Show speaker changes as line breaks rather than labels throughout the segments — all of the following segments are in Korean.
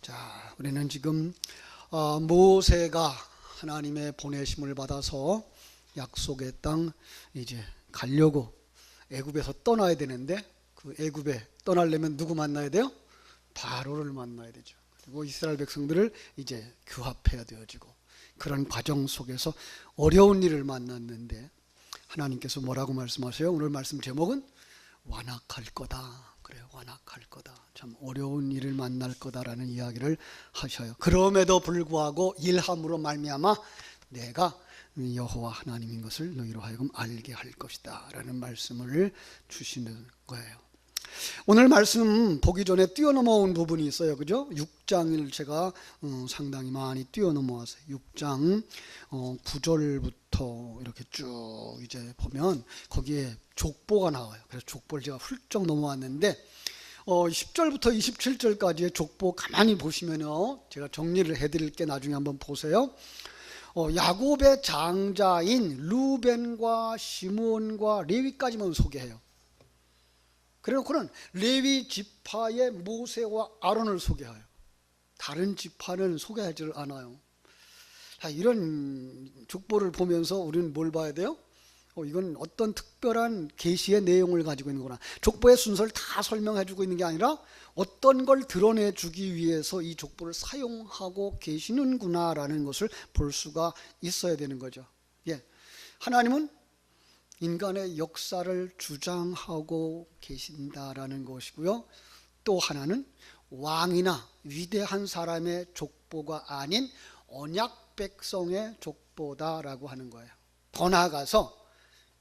자, 우리는 지금 모세가 하나님의 보내심을 받아서 약속의 땅 이제 가려고 애굽에서 떠나야 되는데, 그 애굽에 떠나려면 누구 만나야 돼요? 바로를 만나야 되죠. 그리고 이스라엘 백성들을 이제 규합해야 되어지고, 그런 과정 속에서 어려운 일을 만났는데 하나님께서 뭐라고 말씀하세요? 오늘 말씀 제목은 완악할 거다. 그래요, 완악할 거다. 참 어려운 일을 만날 거다라는 이야기를 하셔요. 그럼에도 불구하고 일함으로 말미암아 내가 여호와 하나님인 것을 너희로 하여금 알게 할 것이다 라는 말씀을 주시는 거예요. 오늘 말씀 보기 전에 뛰어넘어온 부분이 있어요. 그죠? 6장을 제가 상당히 많이 뛰어넘어왔어요. 6장 9절부터 이렇게 쭉 이제 보면 거기에 족보가 나와요. 그래서 족보를 제가 훌쩍 넘어왔는데 10절부터 27절까지의 족보 가만히 보시면요, 제가 정리를 해드릴게 나중에 한번 보세요. 야곱의 장자인 루벤과 시므온과 레위까지만 소개해요. 그래놓고는 레위 지파의 모세와 아론을 소개해요. 다른 지파는 소개하지 않아요. 자, 이런 족보를 보면서 우리는 뭘 봐야 돼요? 이건 어떤 특별한 계시의 내용을 가지고 있는구나. 족보의 순서를 다 설명해주고 있는 게 아니라 어떤 걸 드러내주기 위해서 이 족보를 사용하고 계시는구나라는 것을 볼 수가 있어야 되는 거죠. 예, 하나님은 인간의 역사를 주장하고 계신다라는 것이고요. 또 하나는 왕이나 위대한 사람의 족보가 아닌 언약 백성의 족보다라고 하는 거예요. 더 나아가서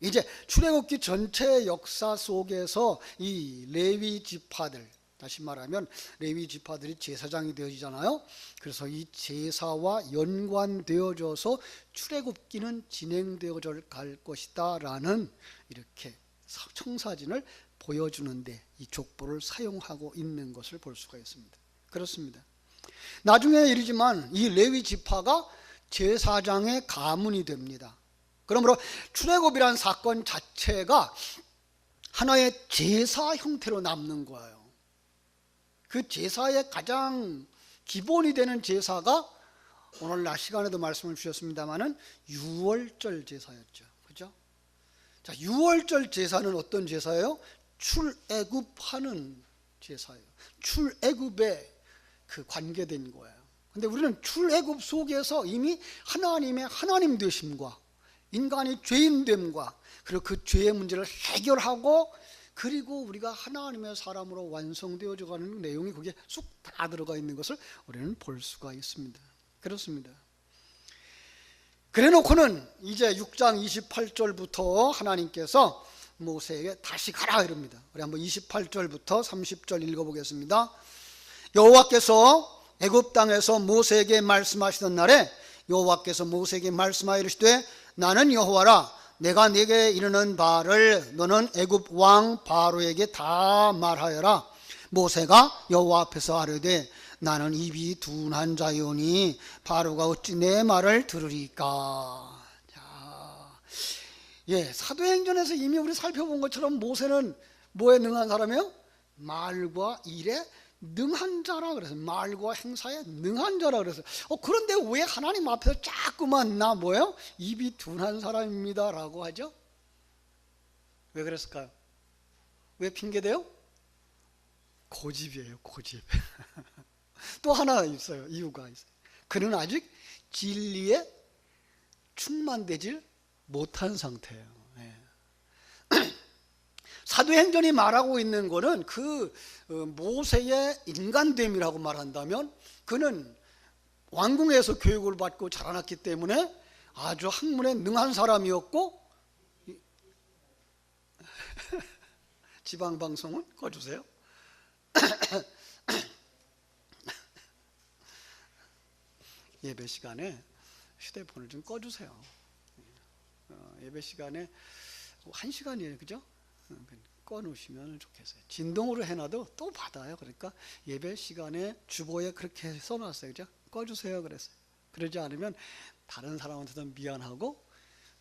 이제 출애굽기 전체의 역사 속에서 이 레위 지파들, 다시 말하면 레위 지파들이 제사장이 되어지잖아요. 그래서 이 제사와 연관되어져서 출애굽기는 진행되어져 갈 것이다 라는 이렇게 청사진을 보여주는데 이 족보를 사용하고 있는 것을 볼 수가 있습니다. 그렇습니다. 나중에 일이지만 이 레위 지파가 제사장의 가문이 됩니다. 그러므로 출애굽이라는 사건 자체가 하나의 제사 형태로 남는 거예요. 그 제사의 가장 기본이 되는 제사가 오늘날 시간에도 말씀을 주셨습니다마는 유월절 제사였죠. 그죠? 자, 유월절 제사는 어떤 제사예요? 출애굽하는 제사예요. 출애굽에 그 관계된 거예요. 근데 우리는 출애굽 속에서 이미 하나님의 하나님 되심과 인간이 죄인됨과 그리고 그 죄의 문제를 해결하고 그리고 우리가 하나님의 사람으로 완성되어져 가는 내용이 거기에 쑥 다 들어가 있는 것을 우리는 볼 수가 있습니다. 그렇습니다. 그래 놓고는 이제 6장 28절부터 하나님께서 모세에게 다시 가라 이럽니다. 우리 한번 28절부터 30절 읽어보겠습니다. 여호와께서 애굽 땅에서 모세에게 말씀하시던 날에 여호와께서 모세에게 말씀하여 이르시되 나는 여호와라. 내가 네게 이르는 바를 너는 애굽 왕 바로에게 다 말하여라. 모세가 여호와 앞에서 아뢰되 나는 입이 둔한 자요니 바로가 어찌 내 말을 들으리까. 자, 예, 사도행전에서 이미 우리 살펴본 것처럼 모세는 뭐에 능한 사람이에요? 말과 일에 능한 자라 그래서 말과 행사에 능한 자라 그래서 그런데 왜 하나님 앞에서 자꾸만 나 뭐예요? 입이 둔한 사람입니다 라고 하죠? 왜 그랬을까요? 왜 핑계대요? 고집이에요, 고집. 또 하나 있어요, 이유가 있어요. 그는 아직 진리에 충만되질 못한 상태예요. 예. 사도행전이 말하고 있는 것은 그 모세의 인간됨이라고 말한다면 그는 왕궁에서 교육을 받고 자라났기 때문에 아주 학문에 능한 사람이었고 지방방송은 꺼주세요. 예배 시간에 휴대폰을 좀 꺼주세요. 예배 시간에 1시간이에요, 그죠? 꺼놓으시면 좋겠어요. 진동으로 해놔도 또 받아요. 그러니까 예배 시간에 주보에 그렇게 써놨어요. 그죠? 꺼주세요 그랬어요. 그러지 않으면 다른 사람한테도 미안하고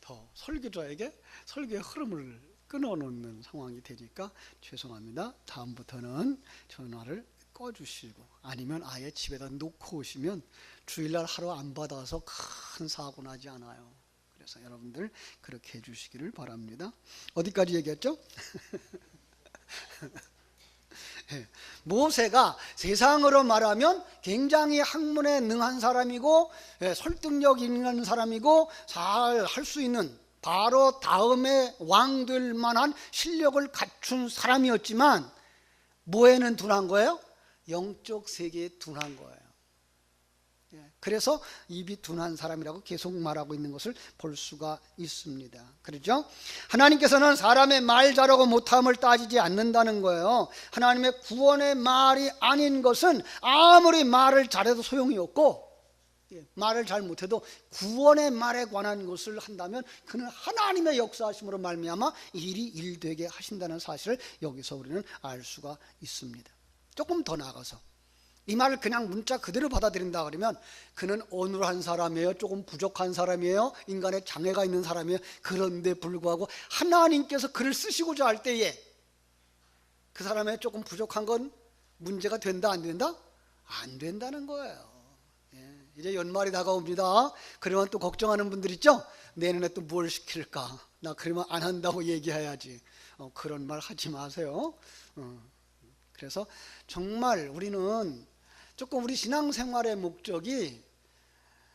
더 설교자에게 설교의 흐름을 끊어놓는 상황이 되니까 죄송합니다. 다음부터는 전화를 꺼주시고, 아니면 아예 집에다 놓고 오시면 주일날 하루 안 받아서 큰 사고 나지 않아요. 그래서 여러분들 그렇게 해주시기를 바랍니다. 어디까지 얘기했죠? 모세가 세상으로 말하면 굉장히 학문에 능한 사람이고 설득력 있는 사람이고 잘 할 수 있는, 바로 다음에 왕 될 만한 실력을 갖춘 사람이었지만 뭐에는 둔한 거예요? 영적 세계에 둔한 거예요. 그래서 입이 둔한 사람이라고 계속 말하고 있는 것을 볼 수가 있습니다. 그렇죠? 하나님께서는 사람의 말 잘하고 못함을 따지지 않는다는 거예요. 하나님의 구원의 말이 아닌 것은 아무리 말을 잘해도 소용이 없고, 말을 잘 못해도 구원의 말에 관한 것을 한다면 그는 하나님의 역사하심으로 말미암아 일이 일되게 하신다는 사실을 여기서 우리는 알 수가 있습니다. 조금 더 나아가서 이 말을 그냥 문자 그대로 받아들인다 그러면 그는 어눌한 사람이에요, 조금 부족한 사람이에요, 인간의 장애가 있는 사람이에요. 그런데 불구하고 하나님께서 그를 쓰시고자 할 때에 그 사람의 조금 부족한 건 문제가 된다 안 된다? 안 된다는 거예요. 이제 연말이 다가옵니다. 그러면 또 걱정하는 분들 있죠? 내년에 또 뭘 시킬까? 나 그러면 안 한다고 얘기해야지. 그런 말 하지 마세요. 그래서 정말 우리는 조금 우리 신앙생활의 목적이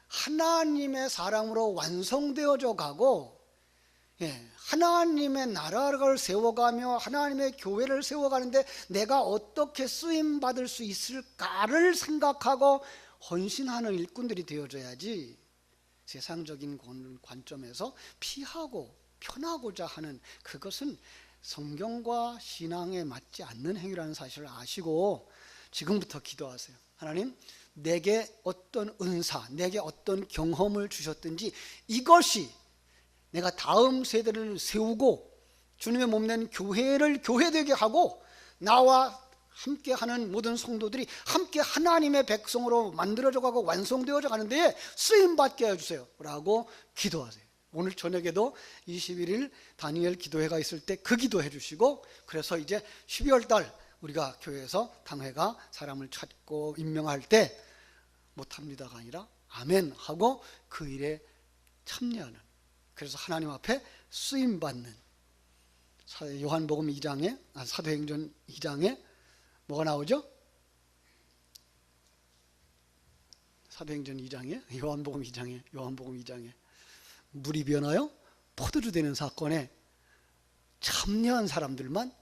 하나님의 사랑으로 완성되어져 가고, 하나님의 나라를 세워가며 하나님의 교회를 세워가는데 내가 어떻게 쓰임받을 수 있을까를 생각하고 헌신하는 일꾼들이 되어져야지, 세상적인 관점에서 피하고 편하고자 하는 그것은 성경과 신앙에 맞지 않는 행위라는 사실을 아시고 지금부터 기도하세요. 하나님, 내게 어떤 은사, 내게 어떤 경험을 주셨든지 이것이 내가 다음 세대를 세우고 주님의 몸낸 교회를 교회되게 하고 나와 함께하는 모든 성도들이 함께 하나님의 백성으로 만들어져 가고 완성되어져 가는 데에 쓰임받게 해주세요 라고 기도하세요. 오늘 저녁에도 21일 다니엘 기도회가 있을 때 그 기도해 주시고, 그래서 이제 12월 달 우리가 교회에서 당회가 사람을 찾고 임명할 때 못합니다가 아니라 아멘 하고 그 일에 참여하는, 그래서 하나님 앞에 쓰임받는, 요한복음 2장에 사도행전 2장에 뭐가 나오죠? 사도행전 2장에 요한복음 2장에 물이 변하여 포도주 되는 사건에 참여한 사람들만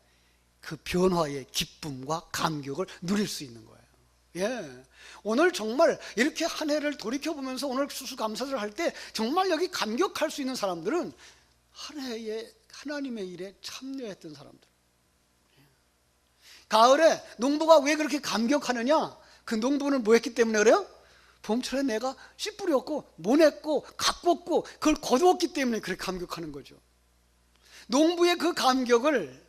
그 변화의 기쁨과 감격을 누릴 수 있는 거예요. 오늘 정말 이렇게 한 해를 돌이켜보면서 오늘 수수감사를 할 때 정말 여기 감격할 수 있는 사람들은 한 해에 하나님의 일에 참여했던 사람들. 가을에 농부가 왜 그렇게 감격하느냐? 그 농부는 뭐 했기 때문에 그래요? 봄철에 내가 씨 뿌렸고 모냈고 가꿨고 그걸 거두었기 때문에 그렇게 감격하는 거죠. 농부의 그 감격을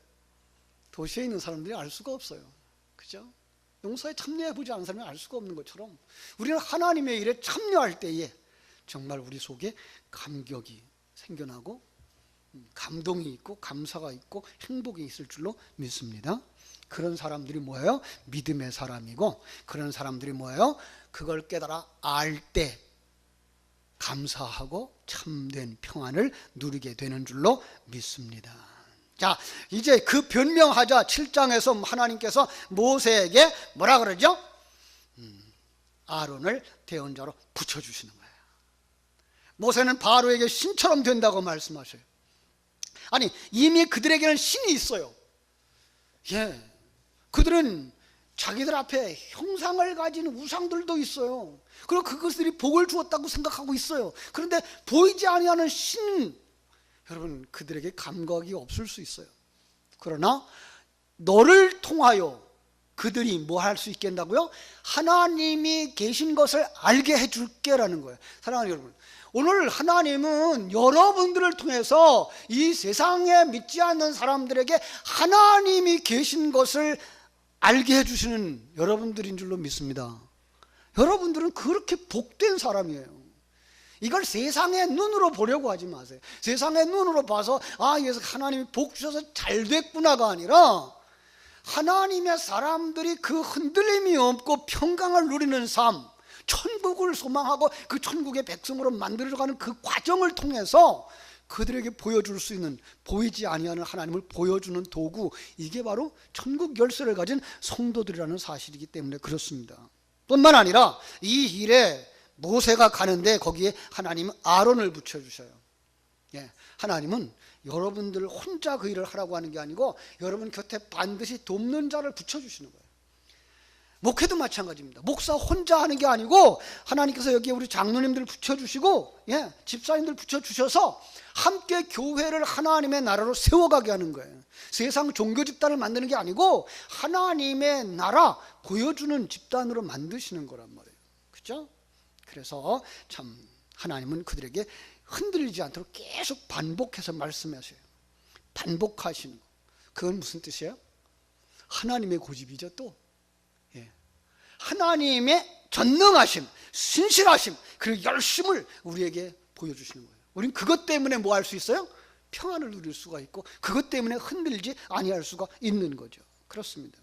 도시에 있는 사람들이 알 수가 없어요. 그죠? 농사에 참여해보지 않은 사람이 알 수가 없는 것처럼 우리는 하나님의 일에 참여할 때에 정말 우리 속에 감격이 생겨나고 감동이 있고 감사가 있고 행복이 있을 줄로 믿습니다. 그런 사람들이 뭐예요? 믿음의 사람이고, 그런 사람들이 뭐예요? 그걸 깨달아 알 때 감사하고 참된 평안을 누리게 되는 줄로 믿습니다. 자, 이제 그 변명하자 7장에서 하나님께서 모세에게 뭐라 그러죠? 아론을 대언자로 붙여주시는 거예요. 모세는 바로에게 신처럼 된다고 말씀하셔요. 아니, 이미 그들에게는 신이 있어요. 그들은 자기들 앞에 형상을 가진 우상들도 있어요. 그리고 그것들이 복을 주었다고 생각하고 있어요. 그런데 보이지 아니하는 신, 여러분, 그들에게 감각이 없을 수 있어요. 그러나 너를 통하여 그들이 뭐 할 수 있겠다고요? 하나님이 계신 것을 알게 해줄게라는 거예요. 사랑하는 여러분, 오늘 하나님은 여러분들을 통해서 이 세상에 믿지 않는 사람들에게 하나님이 계신 것을 알게 해주시는 여러분들인 줄로 믿습니다. 여러분들은 그렇게 복된 사람이에요. 이걸 세상의 눈으로 보려고 하지 마세요. 세상의 눈으로 봐서 아, 하나님이 복 주셔서 잘 됐구나가 아니라 하나님의 사람들이 그 흔들림이 없고 평강을 누리는 삶, 천국을 소망하고 그 천국의 백성으로 만들어가는 그 과정을 통해서 그들에게 보여줄 수 있는, 보이지 아니하는 하나님을 보여주는 도구, 이게 바로 천국 열쇠를 가진 성도들이라는 사실이기 때문에 그렇습니다. 뿐만 아니라 이 일에 모세가 가는데 거기에 하나님은 아론을 붙여주셔요. 예, 하나님은 여러분들 혼자 그 일을 하라고 하는 게 아니고 여러분 곁에 반드시 돕는 자를 붙여주시는 거예요. 목회도 마찬가지입니다. 목사 혼자 하는 게 아니고 하나님께서 여기에 우리 장로님들 붙여주시고, 예, 집사님들 붙여주셔서 함께 교회를 하나님의 나라로 세워가게 하는 거예요. 세상 종교 집단을 만드는 게 아니고 하나님의 나라 보여주는 집단으로 만드시는 거란 말이에요. 그렇죠? 그래서 참 하나님은 그들에게 흔들리지 않도록 계속 반복해서 말씀하셔요. 반복하시는 거. 그건 무슨 뜻이에요? 하나님의 고집이죠. 또 하나님의 전능하심, 신실하심, 그리고 열심을 우리에게 보여주시는 거예요. 우리는 그것 때문에 뭐 할 수 있어요? 평안을 누릴 수가 있고 그것 때문에 흔들리지 아니할 수가 있는 거죠. 그렇습니다.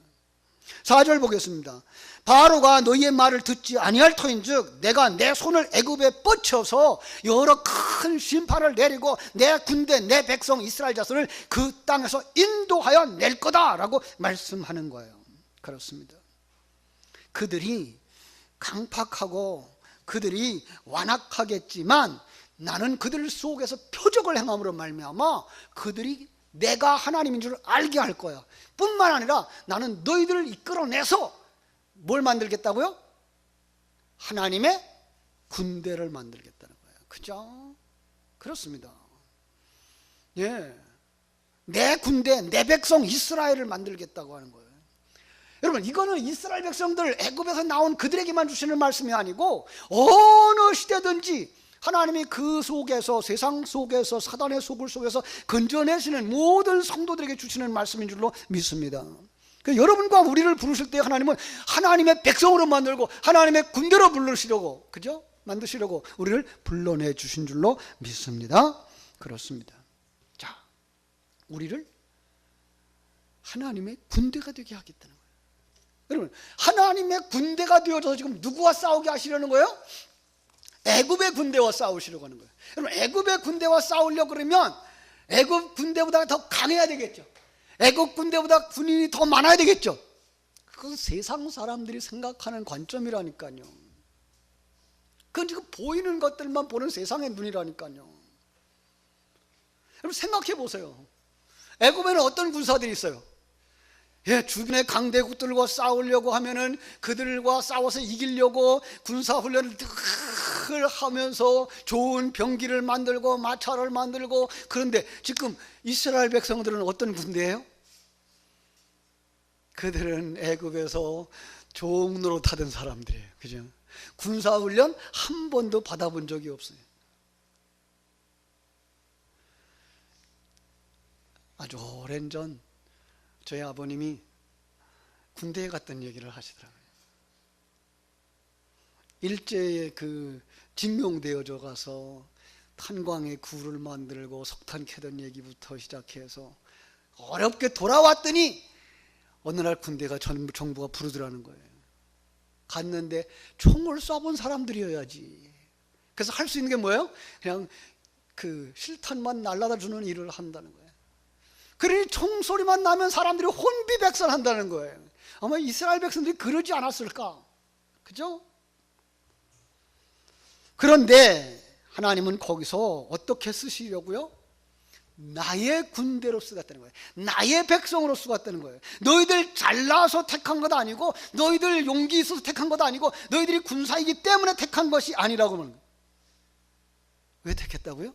4절 보겠습니다. 바로가 너희의 말을 듣지 아니할 터인즉 내가 내 손을 애굽에 뻗쳐서 여러 큰 심판을 내리고 내 군대 내 백성 이스라엘 자손을 그 땅에서 인도하여 낼 거다라고 말씀하는 거예요. 그렇습니다. 그들이 강팍하고 그들이 완악하겠지만 나는 그들 속에서 표적을 행함으로 말미암아 그들이 내가 하나님인 줄 알게 할 거야. 뿐만 아니라 나는 너희들을 이끌어내서 뭘 만들겠다고요? 하나님의 군대를 만들겠다는 거예요. 그죠? 그렇습니다. 예, 내 군대, 내 백성 이스라엘을 만들겠다고 하는 거예요. 여러분, 이거는 이스라엘 백성들 애굽에서 나온 그들에게만 주시는 말씀이 아니고 어느 시대든지 하나님이 그 속에서, 세상 속에서, 사단의 소굴 속에서 건져내시는 모든 성도들에게 주시는 말씀인 줄로 믿습니다. 여러분과 우리를 부르실 때 하나님은 하나님의 백성으로 만들고 하나님의 군대로 부르시려고, 그죠? 만드시려고 우리를 불러내 주신 줄로 믿습니다. 그렇습니다. 자, 우리를 하나님의 군대가 되게 하겠다는 거예요. 여러분, 하나님의 군대가 되어서 지금 누구와 싸우게 하시려는 거예요? 애굽의 군대와 싸우시려고 하는 거예요. 여러분, 애굽의 군대와 싸우려고 그러면 애굽 군대보다 더 강해야 되겠죠. 애굽 군대보다 군인이 더 많아야 되겠죠. 그건 세상 사람들이 생각하는 관점이라니까요. 그건 지금 보이는 것들만 보는 세상의 눈이라니까요. 여러분, 생각해 보세요. 애굽에는 어떤 군사들이 있어요? 예, 주변의 강대국들과 싸우려고 하면은 그들과 싸워서 이기려고 군사훈련을 늘 하면서 좋은 병기를 만들고 마차를 만들고, 그런데 지금 이스라엘 백성들은 어떤 군대예요? 그들은 애굽에서 종로로 타던 사람들이에요. 그죠? 군사훈련 한 번도 받아본 적이 없어요. 아주 오랜 전 저희 아버님이 군대에 갔던 얘기를 하시더라고요. 일제에 그 징용되어져 가서 탄광에 굴을 만들고 석탄 캐던 얘기부터 시작해서 어렵게 돌아왔더니 어느 날 군대가 정부가 부르더라는 거예요. 갔는데 총을 쏴본 사람들이어야지. 그래서 할 수 있는 게 뭐예요? 그냥 그 실탄만 날라다 주는 일을 한다는 거예요. 그러니 총소리만 나면 사람들이 혼비백산한다는 거예요. 아마 이스라엘 백성들이 그러지 않았을까? 그죠? 그런데 하나님은 거기서 어떻게 쓰시려고요? 나의 군대로 쓰겠다는 거예요. 나의 백성으로 쓰겠다는 거예요. 너희들 잘나서 택한 것 아니고, 너희들 용기 있어서 택한 것 아니고, 너희들이 군사이기 때문에 택한 것이 아니라고 하는 거예요. 왜 택했다고요?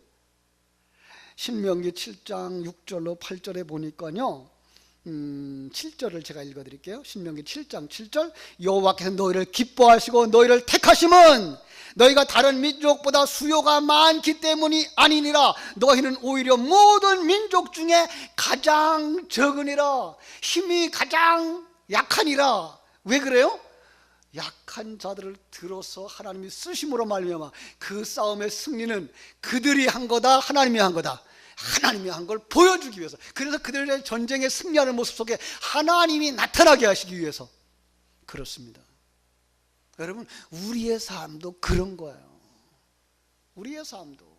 신명기 7장 6절로 8절에 보니까요, 7절을 제가 읽어드릴게요. 신명기 7장 7절. 여호와께서 너희를 기뻐하시고 너희를 택하심은 너희가 다른 민족보다 수요가 많기 때문이 아니니라. 너희는 오히려 모든 민족 중에 가장 적으니라. 힘이 가장 약하니라. 왜 그래요? 약한 자들을 들어서 하나님이 쓰심으로 말미암아 그 싸움의 승리는 그들이 한 거다, 하나님이 한 거다? 하나님이 한 걸 보여주기 위해서, 그래서 그들의 전쟁에 승리하는 모습 속에 하나님이 나타나게 하시기 위해서 그렇습니다. 여러분, 우리의 삶도 그런 거예요. 우리의 삶도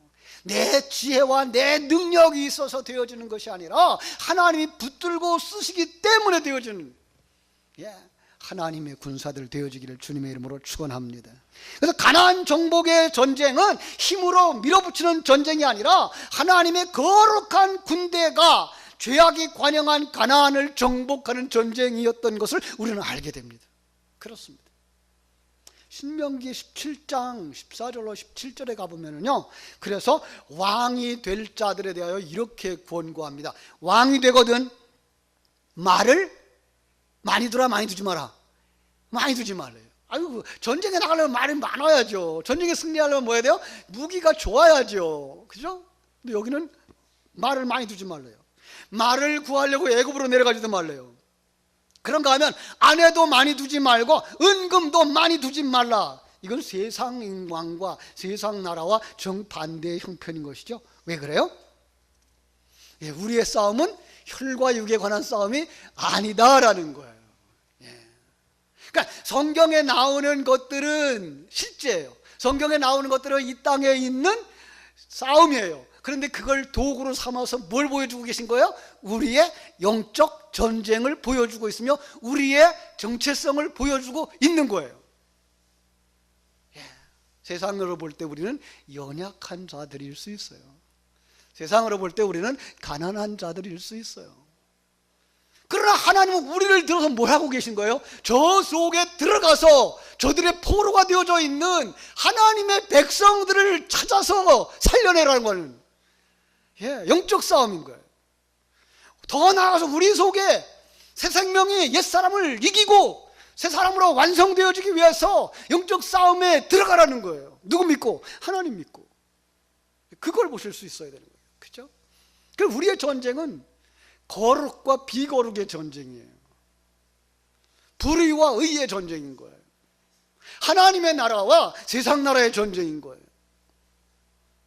내 지혜와 내 능력이 있어서 되어지는 것이 아니라 하나님이 붙들고 쓰시기 때문에 되어지는, 하나님의 군사들 되어지기를 주님의 이름으로 축원합니다. 그래서 가나안 정복의 전쟁은 힘으로 밀어붙이는 전쟁이 아니라 하나님의 거룩한 군대가 죄악이 관영한 가나안을 정복하는 전쟁이었던 것을 우리는 알게 됩니다. 그렇습니다. 신명기 17장 14절로 17절에 가보면요, 그래서 왕이 될 자들에 대하여 이렇게 권고합니다. 왕이 되거든 말을 많이 두라, 많이 두지 마라. 많이 두지 말래요. 아이고, 전쟁에 나가려면 말이 많아야죠. 전쟁에 승리하려면 뭐 해야 돼요? 무기가 좋아야죠. 그죠? 근데 여기는 말을 많이 두지 말래요. 말을 구하려고 애굽으로 내려가지도 말래요. 그런가 하면 아내도 많이 두지 말고 은금도 많이 두지 말라. 이건 세상 왕과 세상 나라와 정반대의 형편인 것이죠. 왜 그래요? 우리의 싸움은 혈과 육에 관한 싸움이 아니다라는 거예요. 그러니까 성경에 나오는 것들은 실제예요. 성경에 나오는 것들은 이 땅에 있는 싸움이에요. 그런데 그걸 도구로 삼아서 뭘 보여주고 계신 거예요? 우리의 영적 전쟁을 보여주고 있으며 우리의 정체성을 보여주고 있는 거예요. 세상으로 볼 때 우리는 연약한 자들일 수 있어요. 세상으로 볼 때 우리는 가난한 자들일 수 있어요. 그러나 하나님은 우리를 들어서 뭘 하고 계신 거예요? 저 속에 들어가서 저들의 포로가 되어져 있는 하나님의 백성들을 찾아서 살려내라는 거는 영적 싸움인 거예요. 더 나아가서 우리 속에 새 생명이 옛사람을 이기고 새 사람으로 완성되어지기 위해서 영적 싸움에 들어가라는 거예요. 누구 믿고? 하나님 믿고. 그걸 보실 수 있어야 되는 거예요. 그렇죠? 그럼 우리의 전쟁은 거룩과 비거룩의 전쟁이에요. 불의와 의의 전쟁인 거예요. 하나님의 나라와 세상 나라의 전쟁인 거예요.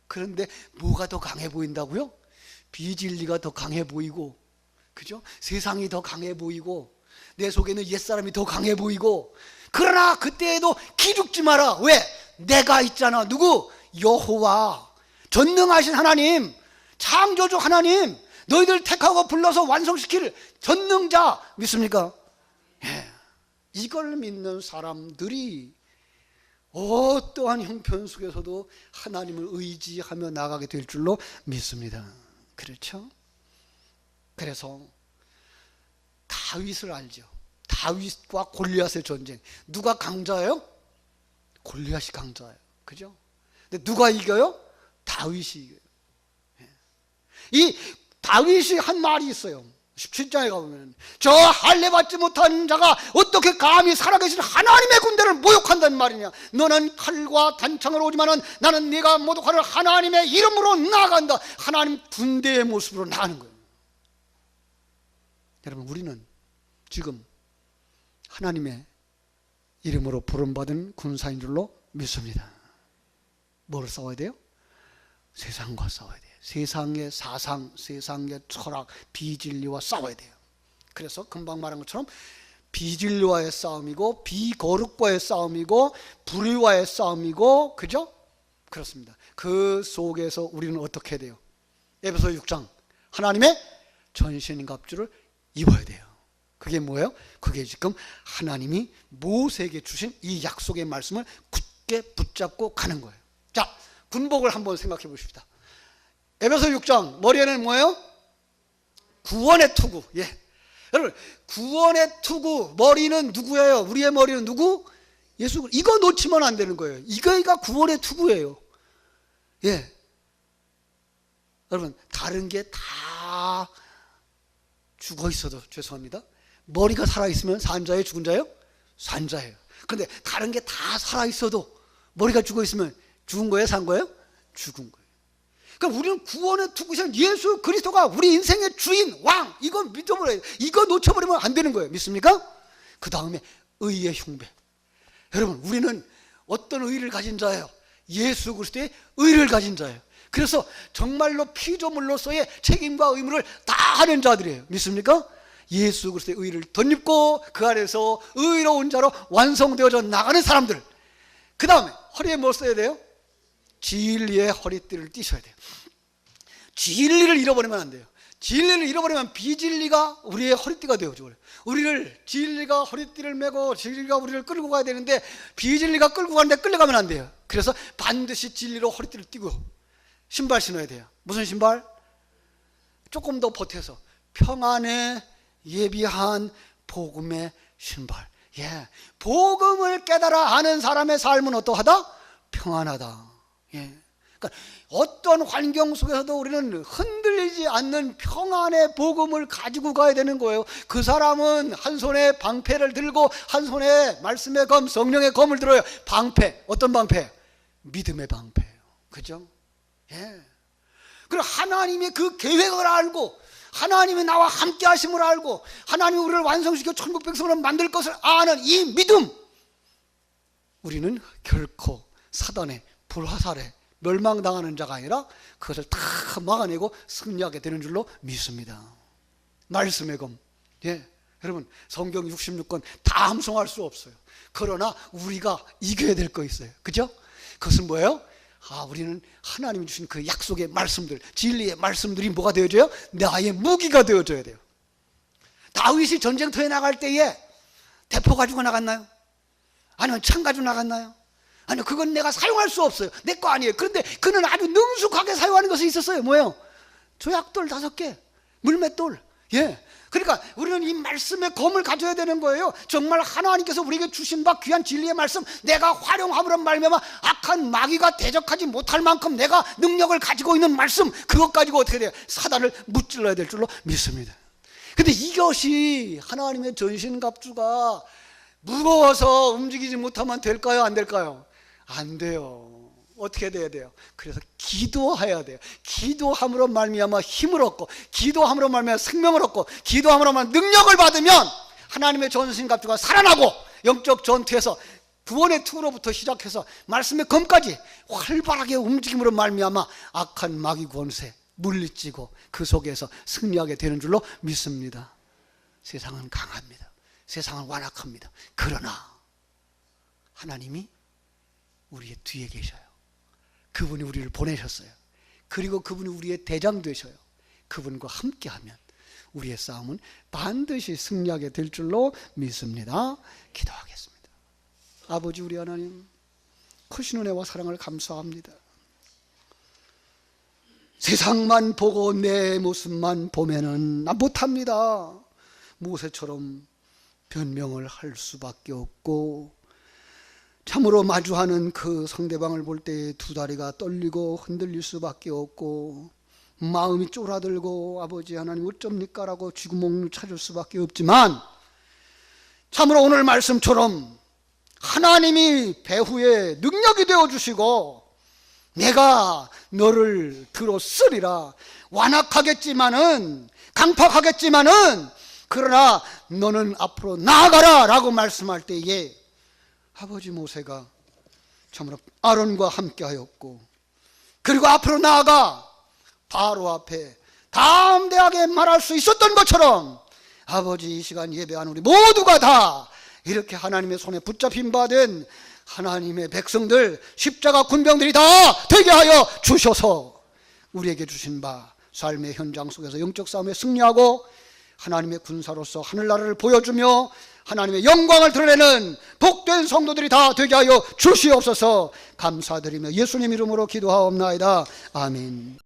그런데 뭐가 더 강해 보인다고요? 비진리가 더 강해 보이고, 그죠? 세상이 더 강해 보이고, 내 속에는 옛사람이 더 강해 보이고, 그러나 그때에도 기죽지 마라. 왜? 내가 있잖아. 누구? 여호와, 전능하신 하나님, 창조주 하나님, 너희들 택하고 불러서 완성시킬 전능자 믿습니까? 이걸 믿는 사람들이 어떠한 형편 속에서도 하나님을 의지하며 나가게 될 줄로 믿습니다. 그렇죠? 그래서 다윗을 알죠. 다윗과 골리앗의 전쟁. 누가 강자예요? 골리앗이 강자예요. 그죠? 근데 누가 이겨요? 다윗이 이겨요. 이 다윗이 한 말이 있어요. 17장에 가보면 저 할례 받지 못한 자가 어떻게 감히 살아계신 하나님의 군대를 모욕한다는 말이냐. 너는 칼과 단창으로 오지만은 나는 네가 모독하는 하나님의 이름으로 나아간다. 하나님 군대의 모습으로 나가는 거예요. 여러분, 우리는 지금 하나님의 이름으로 부름받은 군사인 줄로 믿습니다. 뭐를 싸워야 돼요? 세상과 싸워야 돼요. 세상의 사상, 세상의 철학, 비진리와 싸워야 돼요. 그래서 금방 말한 것처럼 비진리와의 싸움이고 비거룩과의 싸움이고 불의와의 싸움이고, 그죠? 그렇습니다. 그 속에서 우리는 어떻게 해야 돼요? 에베소 6장 하나님의 전신갑주를 입어야 돼요. 그게 뭐예요? 그게 지금 하나님이 모세에게 주신 이 약속의 말씀을 굳게 붙잡고 가는 거예요. 자, 군복을 한번 생각해 보십시다. 에베소 6장 머리에는 뭐예요? 구원의 투구. 여러분, 구원의 투구 머리는 누구예요? 우리의 머리는 누구? 예수. 이거 놓치면 안 되는 거예요. 이거가 구원의 투구예요. 여러분, 다른 게 다 죽어 있어도 죄송합니다. 머리가 살아 있으면 산 자예요, 죽은 자예요? 산 자예요. 그런데 다른 게 다 살아 있어도 머리가 죽어 있으면 죽은 거예요, 산 거예요? 죽은 거예요. 그러니까 우리는 구원의 투구신 예수 그리스도가 우리 인생의 주인, 왕, 이거 믿어버려야 돼요. 이거 놓쳐버리면 안 되는 거예요. 믿습니까? 그 다음에 의의 흉배. 여러분, 우리는 어떤 의를 가진 자예요? 예수 그리스도의 의를 가진 자예요. 그래서 정말로 피조물로서의 책임과 의무를 다 하는 자들이에요. 믿습니까? 예수 그리스도의 의를 덧입고 그 안에서 의로운 자로 완성되어져 나가는 사람들. 그 다음에 허리에 뭐 써야 돼요? 진리의 허리띠를 띠셔야 돼요. 진리를 잃어버리면 안 돼요. 진리를 잃어버리면 비진리가 우리의 허리띠가 되어져. 우리를 진리가 허리띠를 메고 진리가 우리를 끌고 가야 되는데 비진리가 끌고 가는데 끌려가면 안 돼요. 그래서 반드시 진리로 허리띠를 띠고 신발 신어야 돼요. 무슨 신발? 조금 더 보태서 평안에 예비한 복음의 신발. 예, 복음을 깨달아 아는 사람의 삶은 어떠하다? 평안하다. 예. 그러니까 어떤 환경 속에서도 우리는 흔들리지 않는 평안의 복음을 가지고 가야 되는 거예요. 그 사람은 한 손에 방패를 들고 한 손에 말씀의 검, 성령의 검을 들어요. 방패, 어떤 방패? 믿음의 방패예요. 그죠? 예. 그리고 하나님의 그 계획을 알고 하나님이 나와 함께 하심을 알고 하나님이 우리를 완성시켜 천국 백성으로 만들 것을 아는 이 믿음, 우리는 결코 사단의 불화살에 멸망당하는 자가 아니라 그것을 다 막아내고 승리하게 되는 줄로 믿습니다. 말씀의 검. 예. 여러분, 성경 66권 다 함송할 수 없어요. 그러나 우리가 이겨야 될 거 있어요. 그죠? 그것은 뭐예요? 우리는 하나님이 주신 그 약속의 말씀들, 진리의 말씀들이 뭐가 되어져요? 나의 무기가 되어져야 돼요. 다윗이 전쟁터에 나갈 때에 대포 가지고 나갔나요? 아니면 창 가지고 나갔나요? 아니요, 그건 내가 사용할 수 없어요. 내 거 아니에요. 그런데 그는 아주 능숙하게 사용하는 것이 있었어요. 뭐예요? 조약돌 5개, 물맷돌. 예. 그러니까 우리는 이 말씀의 검을 가져야 되는 거예요. 정말 하나님께서 우리에게 주신 바 귀한 진리의 말씀, 내가 활용함으로 말미암아 악한 마귀가 대적하지 못할 만큼 내가 능력을 가지고 있는 말씀, 그것 가지고 어떻게 돼요? 사단을 무찔러야 될 줄로 믿습니다. 근데 이것이 하나님의 전신갑주가 무거워서 움직이지 못하면 될까요? 안 될까요? 안 돼요. 어떻게 돼야 돼요? 그래서 기도해야 돼요. 기도함으로 말미암아 힘을 얻고, 기도함으로 말미암아 생명을 얻고, 기도함으로 말미암아 능력을 받으면 하나님의 전신갑주가 살아나고 영적 전투에서 구원의 투구로부터 시작해서 말씀의 검까지 활발하게 움직임으로 말미암아 악한 마귀 권세 물리치고 그 속에서 승리하게 되는 줄로 믿습니다. 세상은 강합니다. 세상은 완악합니다. 그러나 하나님이 우리의 뒤에 계셔요. 그분이 우리를 보내셨어요. 그리고 그분이 우리의 대장 되셔요. 그분과 함께하면 우리의 싸움은 반드시 승리하게 될 줄로 믿습니다. 기도하겠습니다. 아버지 우리 하나님, 크신 은혜와 사랑을 감사합니다. 세상만 보고 내 모습만 보면은 나 못합니다. 모세처럼 변명을 할 수밖에 없고, 참으로 마주하는 그 상대방을 볼 때 두 다리가 떨리고 흔들릴 수밖에 없고, 마음이 쫄아들고 아버지 하나님 어쩝니까 라고 쥐구멍을 찾을 수밖에 없지만, 참으로 오늘 말씀처럼 하나님이 배후에 능력이 되어주시고 내가 너를 들어 쓰리라, 완악하겠지만은 강팍하겠지만은 그러나 너는 앞으로 나아가라 라고 말씀할 때에 아버지 모세가 참으로 아론과 함께 하였고, 그리고 앞으로 나아가 바로 앞에 담대하게 말할 수 있었던 것처럼 아버지 이 시간 예배한 우리 모두가 다 이렇게 하나님의 손에 붙잡힌 바 된 하나님의 백성들, 십자가 군병들이 다 되게 하여 주셔서 우리에게 주신 바 삶의 현장 속에서 영적 싸움에 승리하고 하나님의 군사로서 하늘나라를 보여주며 하나님의 영광을 드러내는 복된 성도들이 다 되게 하여 주시옵소서. 감사드리며 예수님 이름으로 기도하옵나이다. 아멘.